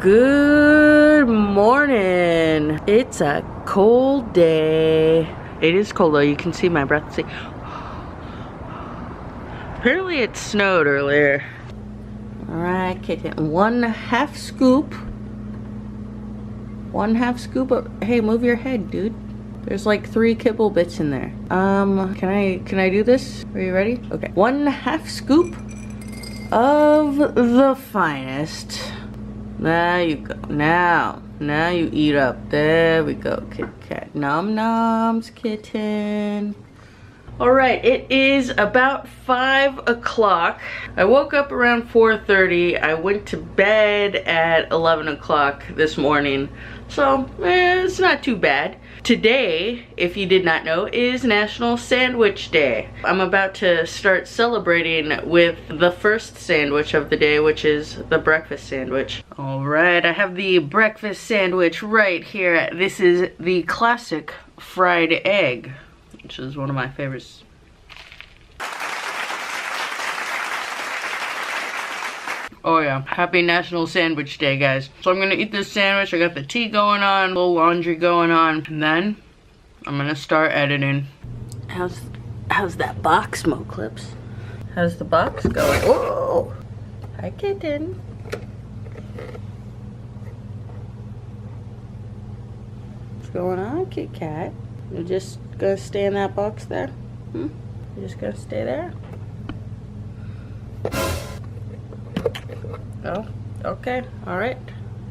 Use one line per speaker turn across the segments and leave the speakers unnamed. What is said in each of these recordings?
Good morning. It's a cold day. It is cold though, you can see my breath. See. Apparently it snowed earlier. Alright, kitten. 1/2 scoop. 1/2 scoop of, hey, move your head, dude. There's like 3 kibble bits in there. Can I do this? Are you ready? Okay. 1/2 scoop of the finest. There you go. Now you eat up. There we go, Kit Kat. Nom noms, kitten. Alright, it is about 5 o'clock. I woke up around 4:30. I went to bed at 11 o'clock this morning. So, it's not too bad. Today, if you did not know, is National Sandwich Day. I'm about to start celebrating with the first sandwich of the day, which is the breakfast sandwich. Alright, I have the breakfast sandwich right here. This is the classic fried egg, which is one of my favorites. Oh yeah, happy National Sandwich Day, guys. So I'm gonna eat this sandwich. I got the tea going on, a little laundry going on, and then I'm gonna start editing. How's that box, Mo Clips? How's the box going? Whoa! Hi, kitten. What's going on, Kit Kat? You just gonna stay in that box there? You just gonna stay there? Oh, okay, all right.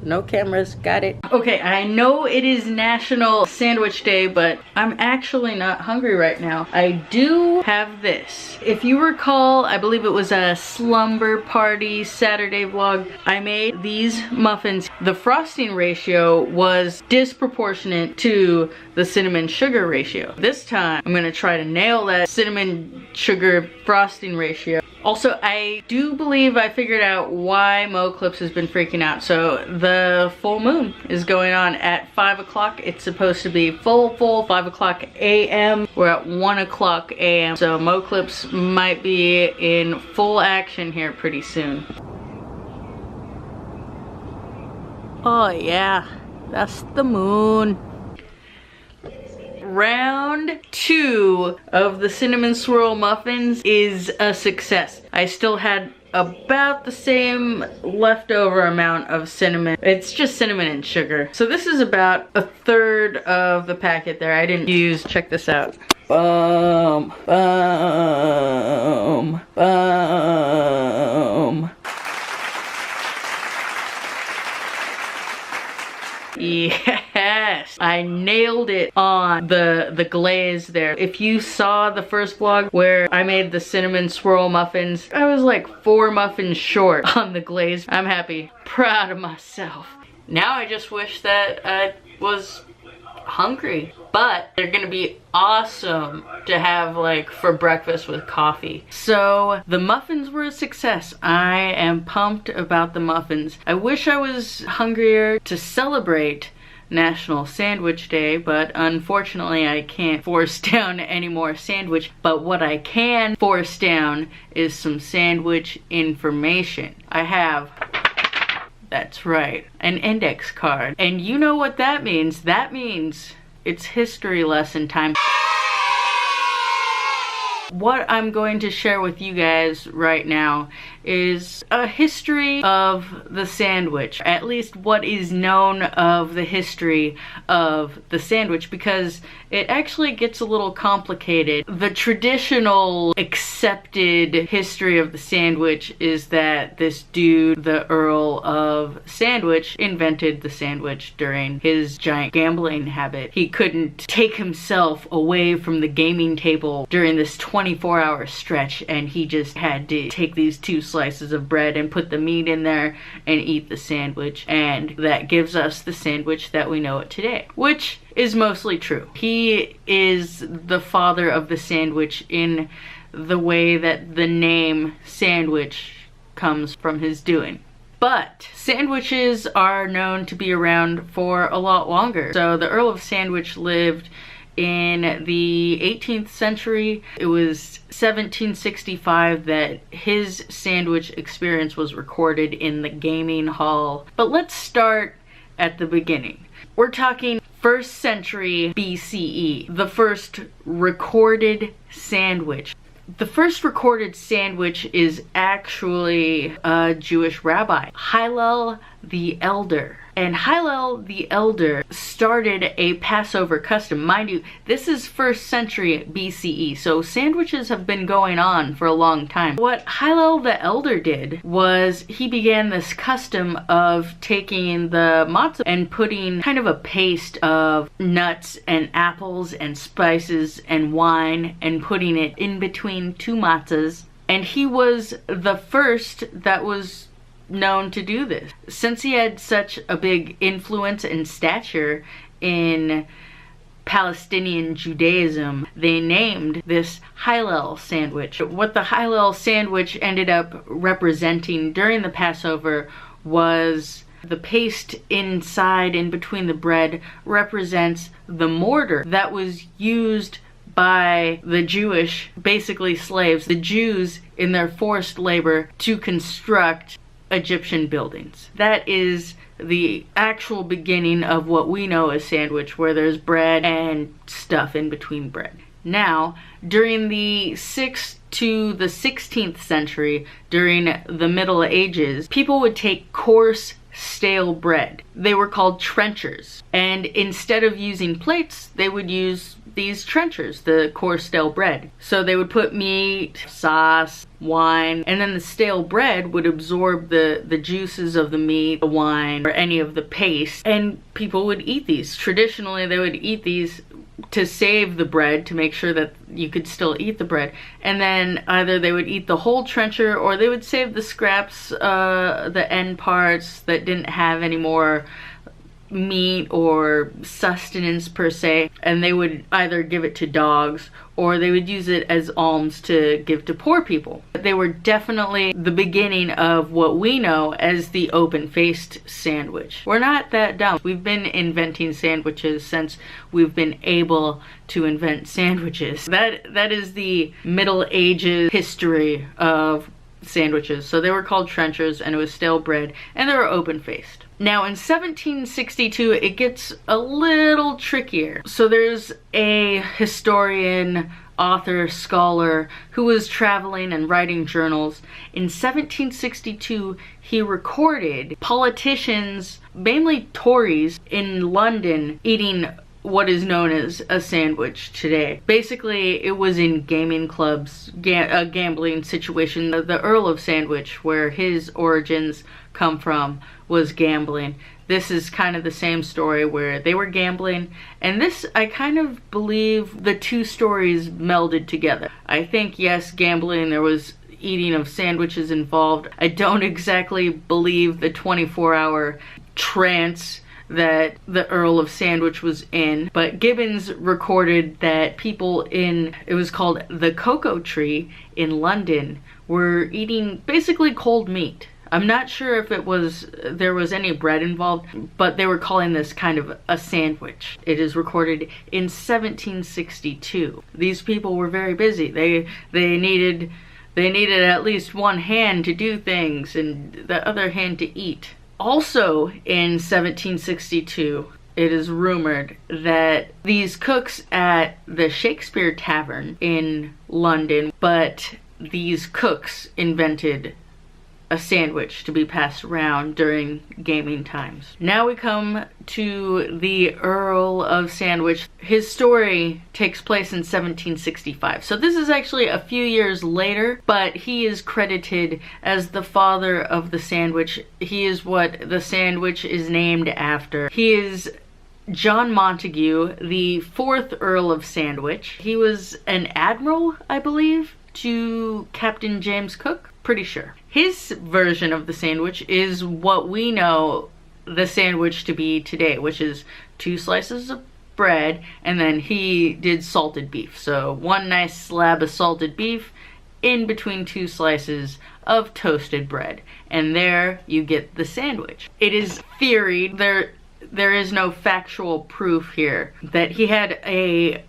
No cameras, got it. Okay, I know it is National Sandwich Day, but I'm actually not hungry right now. I do have this. If you recall, I believe it was a slumber party Saturday vlog, I made these muffins. The frosting ratio was disproportionate to the cinnamon sugar ratio. This time, I'm gonna try to nail that cinnamon sugar frosting ratio. Also, I do believe I figured out why Mo Clips has been freaking out. So the full moon is going on at 5 o'clock. It's supposed to be full 5 o'clock a.m. We're at 1 o'clock a.m. So Mo Clips might be in full action here pretty soon. Oh yeah, that's the moon. Round 2 of the cinnamon swirl muffins is a success. I still had about the same leftover amount of cinnamon. It's just cinnamon and sugar. So this is about 1/3 of the packet there. I didn't use, check this out. Boom, boom, boom. Yes, I nailed it on the glaze there. If you saw the first vlog where I made the cinnamon swirl muffins, I was like 4 muffins short on the glaze. I'm happy, proud of myself. Now I just wish that I was hungry, but they're gonna be awesome to have like for breakfast with coffee. So the muffins were a success. I am pumped about the muffins. I wish I was hungrier to celebrate National Sandwich Day, but unfortunately I can't force down any more sandwich. But what I can force down is some sandwich information. I have, that's right, an index card. And you know what that means. That means it's history lesson time. What I'm going to share with you guys right now is a history of the sandwich, at least what is known of the history of the sandwich, because it actually gets a little complicated. The traditional accepted history of the sandwich is that this dude, the Earl of Sandwich, invented the sandwich during his giant gambling habit. He couldn't take himself away from the gaming table during this 24-hour stretch, and he just had to take these 2 slices of bread and put the meat in there and eat the sandwich, and that gives us the sandwich that we know it today, which is mostly true. He is the father of the sandwich in the way that the name sandwich comes from his doing. But sandwiches are known to be around for a lot longer. So the Earl of Sandwich lived in the 18th century. It was 1765 that his sandwich experience was recorded in the gaming hall. But let's start at the beginning. We're talking 1st century BCE, the first recorded sandwich. The first recorded sandwich is actually a Jewish rabbi, Hillel the Elder. And Hillel the Elder started a Passover custom. Mind you, this is 1st century BCE, so sandwiches have been going on for a long time. What Hillel the Elder did was he began this custom of taking the matzah and putting kind of a paste of nuts and apples and spices and wine and putting it in between two matzahs. And he was the first that was known to do this. Since he had such a big influence and stature in Palestinian Judaism, they named this Hillel sandwich. What the Hillel sandwich ended up representing during the Passover was the paste inside in between the bread represents the mortar that was used by the Jewish, basically slaves, the Jews in their forced labor to construct Egyptian buildings. That is the actual beginning of what we know as sandwich, where there's bread and stuff in between bread. Now, during the 6th to the 16th century, during the Middle Ages, people would take coarse, stale bread. They were called trenchers. And instead of using plates, they would use these trenchers, the coarse, stale bread. So they would put meat, sauce, wine, and then the stale bread would absorb the juices of the meat, the wine, or any of the paste, and people would eat these. Traditionally, they would eat these to save the bread, to make sure that you could still eat the bread. And then either they would eat the whole trencher, or they would save the scraps, the end parts that didn't have any more meat or sustenance per se, and they would either give it to dogs or they would use it as alms to give to poor people. They were definitely the beginning of what we know as the open-faced sandwich. We're not that dumb. We've been inventing sandwiches since we've been able to invent sandwiches. That is the Middle Ages history of sandwiches. So they were called trenchers, and it was stale bread, and they were open-faced. Now in 1762, it gets a little trickier. So there's a historian, author, scholar who was traveling and writing journals. In 1762, he recorded politicians, mainly Tories, in London eating what is known as a sandwich today. Basically, it was in gaming clubs, a gambling situation. The Earl of Sandwich, where his origins come from, was gambling. This is kind of the same story where they were gambling, and this, I kind of believe the two stories melded together. I think, yes, gambling, there was eating of sandwiches involved. I don't exactly believe the 24-hour trance that the Earl of Sandwich was in, but Gibbons recorded that people in, it was called the Cocoa Tree in London, were eating basically cold meat. I'm not sure if there was any bread involved, but they were calling this kind of a sandwich. It is recorded in 1762. These people were very busy. They needed at least one hand to do things and the other hand to eat. Also in 1762, it is rumored that these cooks at the Shakespeare Tavern in London, but these cooks invented a sandwich to be passed around during gaming times. Now we come to the Earl of Sandwich. His story takes place in 1765. So this is actually a few years later, but he is credited as the father of the sandwich. He is what the sandwich is named after. He is John Montagu, the 4th Earl of Sandwich. He was an admiral, I believe, to Captain James Cook. Pretty sure. His version of the sandwich is what we know the sandwich to be today, which is 2 slices of bread, and then he did salted beef. So 1 nice slab of salted beef in between 2 slices of toasted bread, and there you get the sandwich. It is theoried, there is no factual proof here that he had a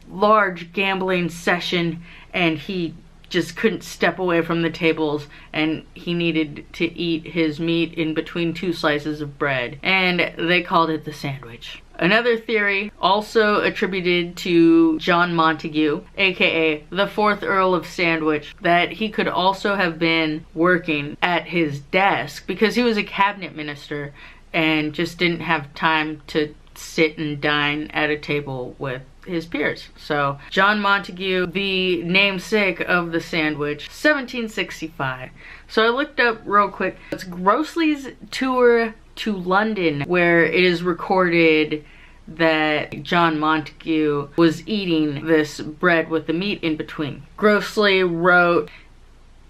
large gambling session and he just couldn't step away from the tables and he needed to eat his meat in between 2 slices of bread, and they called it the sandwich. Another theory, also attributed to John Montagu, aka the 4th Earl of Sandwich, that he could also have been working at his desk because he was a cabinet minister and just didn't have time to sit and dine at a table with his peers. So John Montagu, the namesake of the sandwich, 1765. So I looked up real quick. It's Grosley's tour to London, where it is recorded that John Montagu was eating this bread with the meat in between. Grosley wrote,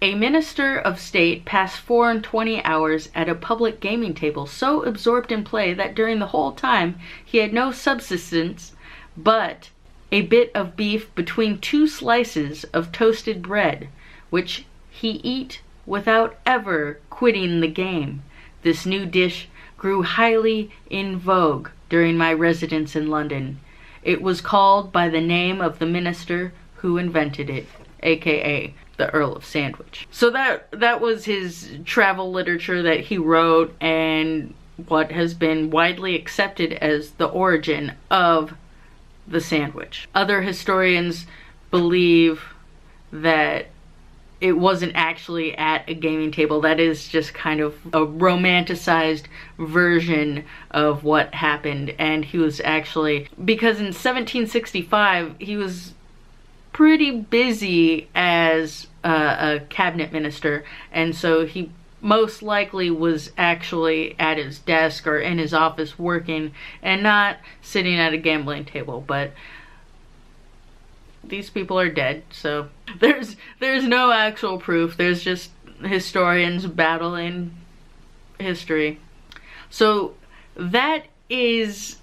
"A minister of state passed 24 hours at a public gaming table, so absorbed in play that during the whole time he had no subsistence but a bit of beef between 2 slices of toasted bread, which he eat without ever quitting the game. This new dish grew highly in vogue during my residence in London. It was called by the name of the minister who invented it, aka the Earl of Sandwich." So that was his travel literature that he wrote, and what has been widely accepted as the origin of the sandwich. Other historians believe that it wasn't actually at a gaming table. That is just kind of a romanticized version of what happened. And he was actually, because in 1765 he was pretty busy as a cabinet minister, and so he most likely was actually at his desk or in his office working and not sitting at a gambling table. But these people are dead, so there's no actual proof. There's just historians battling history. So that is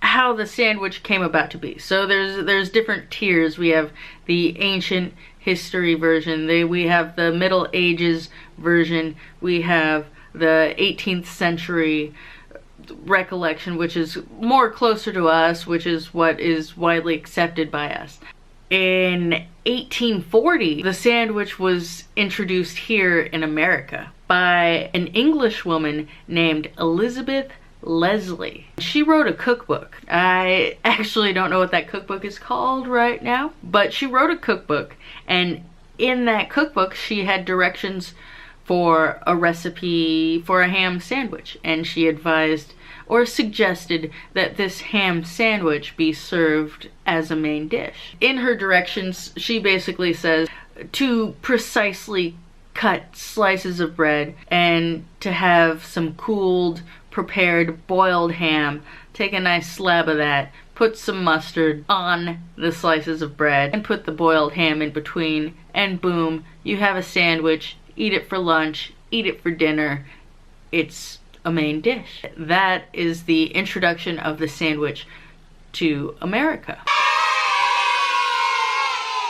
how the sandwich came about to be. So there's different tiers. We have the ancient history version, we have the Middle Ages version, we have the 18th century recollection, which is more closer to us, which is what is widely accepted by us. In 1840, the sandwich was introduced here in America by an English woman named Elizabeth Leslie. She wrote a cookbook. I actually don't know what that cookbook is called right now, but she wrote a cookbook, and in that cookbook she had directions for a recipe for a ham sandwich, and she advised or suggested that this ham sandwich be served as a main dish. In her directions, she basically says to precisely cut slices of bread and to have some cooled prepared boiled ham, take a nice slab of that, put some mustard on the slices of bread and put the boiled ham in between, and boom, you have a sandwich. Eat it for lunch, eat it for dinner. It's a main dish. That is the introduction of the sandwich to America.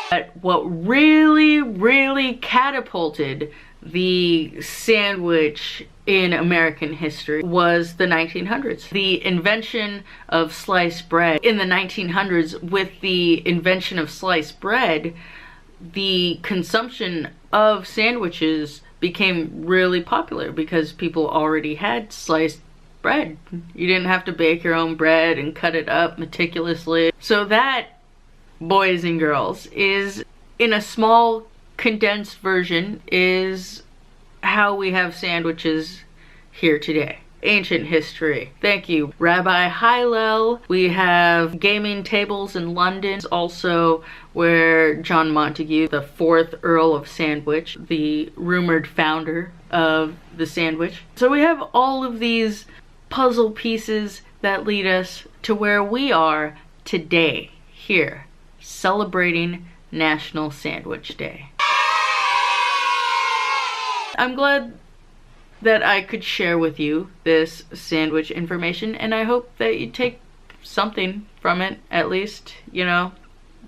But what really catapulted the sandwich in American history was the 1900s. The invention of sliced bread. In the 1900s, with the invention of sliced bread, the consumption of sandwiches became really popular because people already had sliced bread. You didn't have to bake your own bread and cut it up meticulously. So that, boys and girls, is, in a small condensed version, is how we have sandwiches here today. Ancient history. Thank you, Rabbi Hillel. We have gaming tables in London, also where John Montagu, the 4th Earl of Sandwich, the rumored founder of the sandwich. So we have all of these puzzle pieces that lead us to where we are today, here, celebrating National Sandwich Day. I'm glad that I could share with you this sandwich information, and I hope that you take something from it, at least, you know,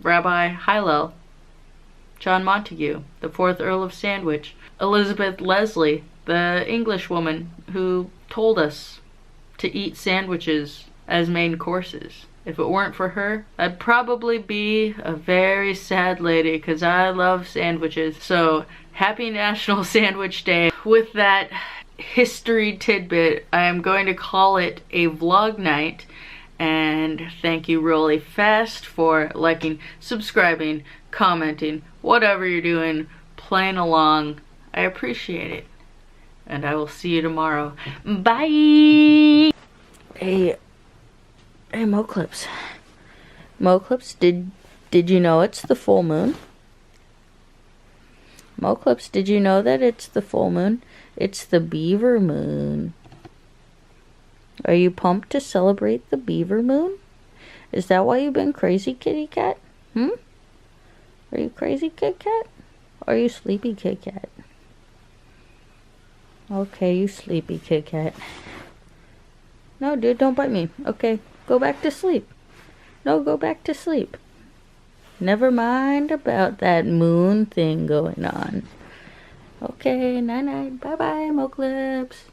Rabbi Hillel, John Montagu, the 4th Earl of Sandwich, Elizabeth Leslie, the English woman who told us to eat sandwiches as main courses. If it weren't for her, I'd probably be a very sad lady because I love sandwiches. So happy National Sandwich Day. With that history tidbit, I am going to call it a vlog night. And thank you really fast for liking, subscribing, commenting, whatever you're doing, playing along. I appreciate it. And I will see you tomorrow. Bye! Hey Moclips. Moclips, did you know it's the full moon? Moclips, did you know that it's the full moon? It's the beaver moon. Are you pumped to celebrate the beaver moon? Is that why you've been crazy, kitty cat? Are you crazy, Kit Kat? Or are you sleepy, Kit Kat? Okay, you sleepy, Kit Kat. No, dude, don't bite me. Okay, go back to sleep. No, go back to sleep. Never mind about that moon thing going on. Okay, night-night. Bye-bye, Moclips.